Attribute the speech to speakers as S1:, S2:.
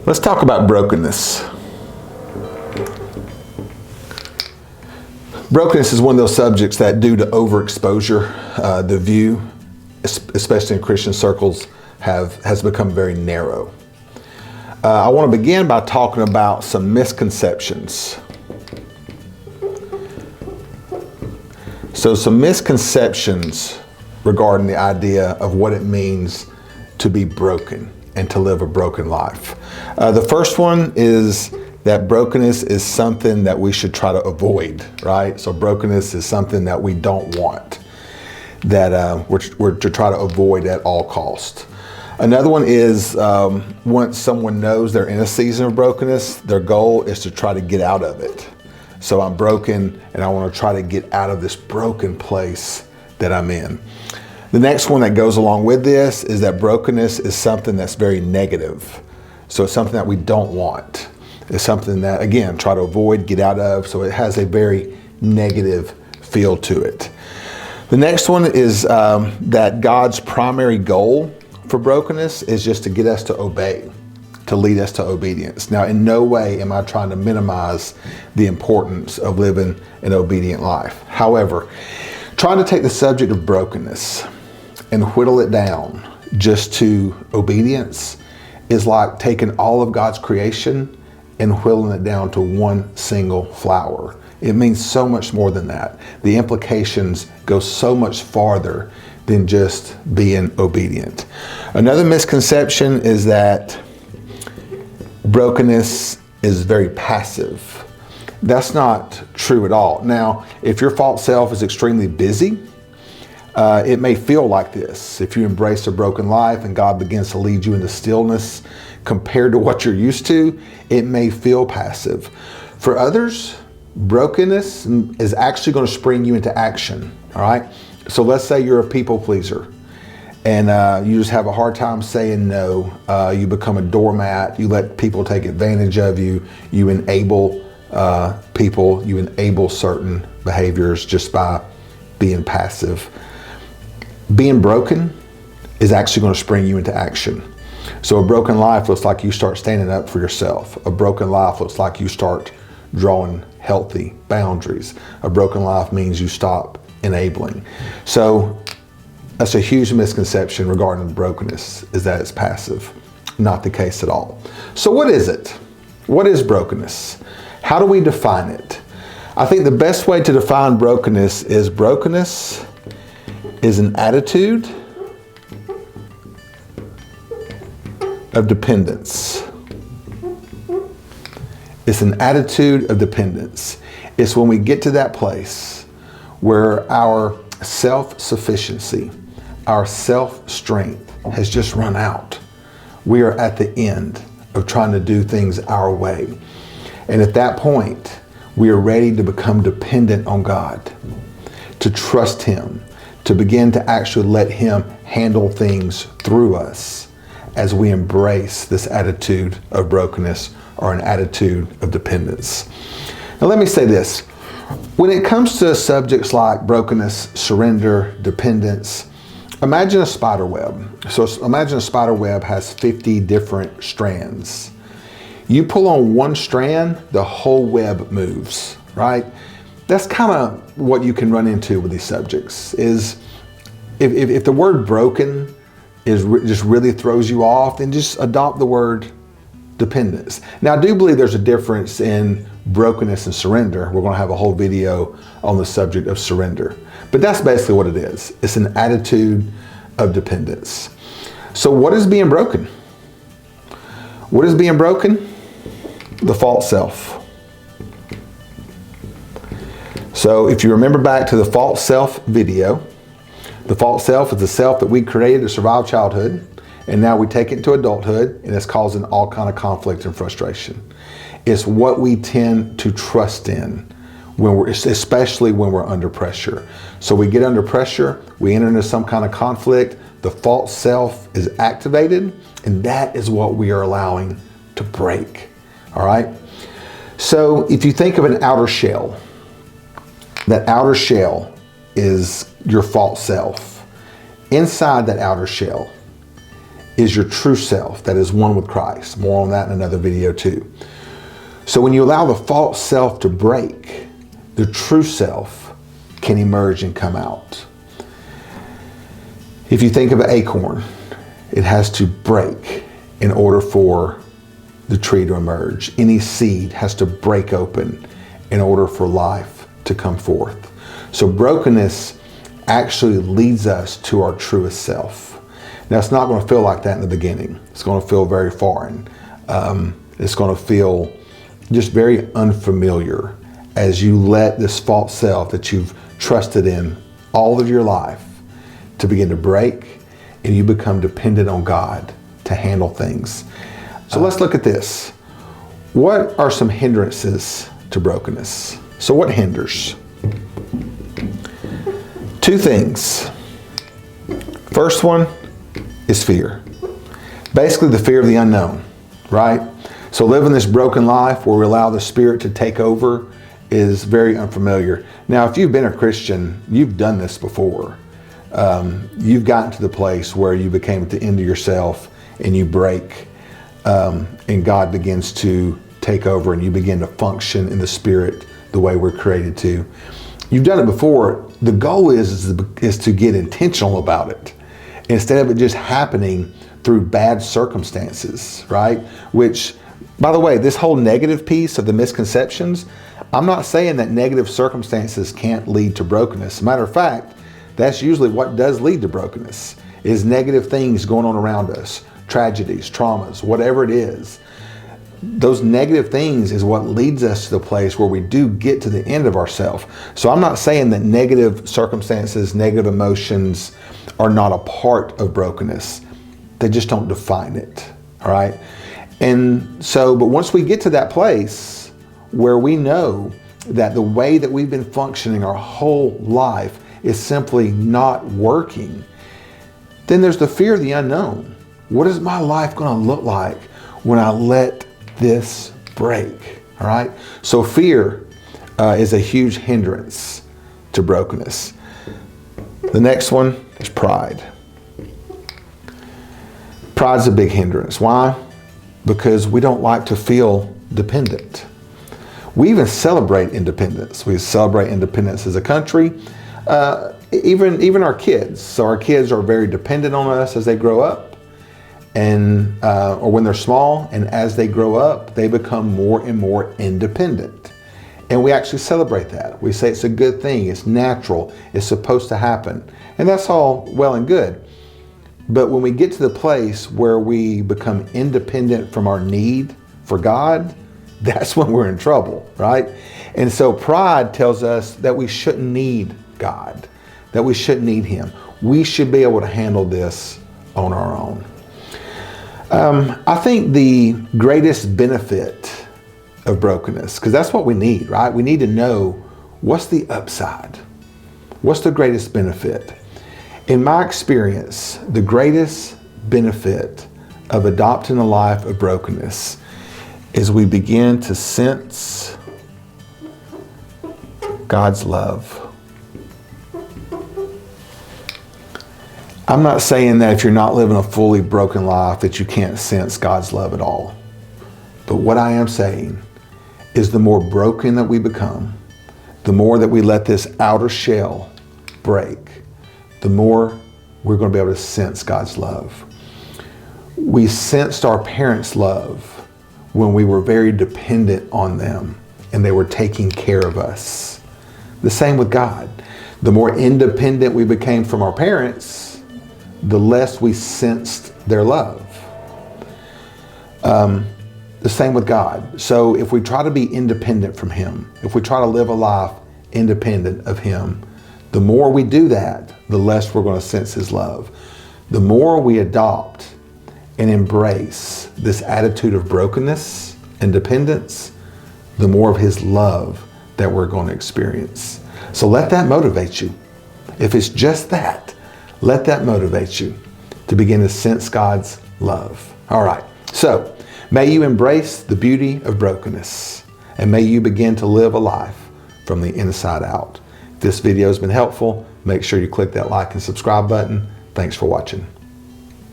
S1: Let's talk about brokenness. Brokenness is one of those subjects that, due to overexposure, the view, especially in Christian circles, has become very narrow. I want to begin by talking about some misconceptions. So some misconceptions regarding the idea of what it means to be broken and to live a broken life. The first one is that brokenness is something that we should try to avoid, right? So brokenness is something that we don't want, that we're to try to avoid at all costs. Another one is once someone knows they're in a season of brokenness, their goal is to try to get out of it. So I'm broken and I want to try to get out of this broken place that I'm in. The next one that goes along with this is that brokenness is something that's very negative. So it's something that we don't want. It's something that, again, try to avoid, get out of, so it has a very negative feel to it. The next one is that God's primary goal for brokenness is just to get us to obey, to lead us to obedience. Now, in no way am I trying to minimize the importance of living an obedient life. However, trying to take the subject of brokenness and whittle it down just to obedience is like taking all of God's creation and whittling it down to one single flower. It means so much more than that. The implications go so much farther than just being obedient. Another misconception is that brokenness is very passive. That's not true at all. Now, if your false self is extremely busy, it may feel like this. If you embrace a broken life and God begins to lead you into stillness compared to what you're used to, it may feel passive. For others, brokenness is actually going to spring you into action, all right? So let's say you're a people pleaser and you just have a hard time saying no. You become a doormat. You let people take advantage of you. You enable people. You enable certain behaviors just by being passive. Being broken is actually going to spring you into action. So a broken life looks like you start standing up for yourself. A broken life looks like you start drawing healthy boundaries. A broken life means you stop enabling. So that's a huge misconception regarding brokenness, is that it's passive. Not the case at all. So what is it? What is brokenness? How do we define it? I think the best way to define brokenness is an attitude of dependence. It's an attitude of dependence. It's when we get to that place where our self-sufficiency, our self-strength has just run out. We are at the end of trying to do things our way. And at that point, we are ready to become dependent on God, to trust Him, to begin to actually let Him handle things through us as we embrace this attitude of brokenness or an attitude of dependence. Now let me say this. When it comes to subjects like brokenness, surrender, dependence, imagine a spider web. So imagine a spider web has 50 different strands. You pull on one strand, the whole web moves, right? That's kind of what you can run into with these subjects, is if the word broken just really throws you off, then just adopt the word dependence. Now, I do believe there's a difference in brokenness and surrender. We're going to have a whole video on the subject of surrender. But that's basically what it is. It's an attitude of dependence. So what is being broken? What is being broken? The false self. So if you remember back to the false self video, the false self is the self that we created to survive childhood, and now we take it into adulthood, and it's causing all kind of conflict and frustration. It's what we tend to trust in, especially when we're under pressure. So we get under pressure, we enter into some kind of conflict, the false self is activated, and that is what we are allowing to break, all right? So if you think of an outer shell, that outer shell is your false self. Inside that outer shell is your true self that is one with Christ. More on that in another video too. So when you allow the false self to break, the true self can emerge and come out. If you think of an acorn, it has to break in order for the tree to emerge. Any seed has to break open in order for life to come forth. So brokenness actually leads us to our truest self. Now, it's not going to feel like that in the beginning. It's going to feel very foreign. It's going to feel just very unfamiliar as you let this false self that you've trusted in all of your life to begin to break, and you become dependent on God to handle things. So let's look at this. What are some hindrances to brokenness? So what hinders? Two things. First one is fear. Basically the fear of the unknown, right? So living this broken life where we allow the Spirit to take over is very unfamiliar. Now, if you've been a Christian, you've done this before. You've gotten to the place where you became at the end of yourself and you break, and God begins to take over and you begin to function in the Spirit the way we're created to. You've done it before. The goal is to get intentional about it instead of it just happening through bad circumstances, right? Which, by the way, this whole negative piece of the misconceptions, I'm not saying that negative circumstances can't lead to brokenness. As a matter of fact, that's usually what does lead to brokenness, is negative things going on around us, tragedies, traumas, whatever it is. Those negative things is what leads us to the place where we do get to the end of ourselves. So I'm not saying that negative circumstances, negative emotions are not a part of brokenness. They just don't define it, all right? And so, but once we get to that place where we know that the way that we've been functioning our whole life is simply not working, then there's the fear of the unknown. What is my life going to look like when I let this break? All right. So fear is a huge hindrance to brokenness. The next one is pride. Pride's a big hindrance. Why? Because we don't like to feel dependent. We even celebrate independence. We celebrate independence as a country, even our kids. So our kids are very dependent on us as they grow up, and or when they're small, and as they grow up, they become more and more independent. And we actually celebrate that. We say it's a good thing, it's natural, it's supposed to happen. And that's all well and good. But when we get to the place where we become independent from our need for God, that's when we're in trouble, right? And so pride tells us that we shouldn't need God, that we shouldn't need Him. We should be able to handle this on our own. I think the greatest benefit of brokenness, because that's what we need, right? We need to know what's the upside. What's the greatest benefit? In my experience, the greatest benefit of adopting a life of brokenness is we begin to sense God's love. I'm not saying that if you're not living a fully broken life that you can't sense God's love at all. But what I am saying is the more broken that we become, the more that we let this outer shell break, the more we're going to be able to sense God's love. We sensed our parents' love when we were very dependent on them and they were taking care of us. The same with God. The more independent we became from our parents, the less we sensed their love. The same with God. So if we try to be independent from Him, if we try to live a life independent of Him, the more we do that, the less we're going to sense His love. The more we adopt and embrace this attitude of brokenness and dependence, the more of His love that we're going to experience. So let that motivate you. If it's just that, let that motivate you to begin to sense God's love. All right. So may you embrace the beauty of brokenness, and may you begin to live a life from the inside out. If this video has been helpful, make sure you click that like and subscribe button. Thanks for watching.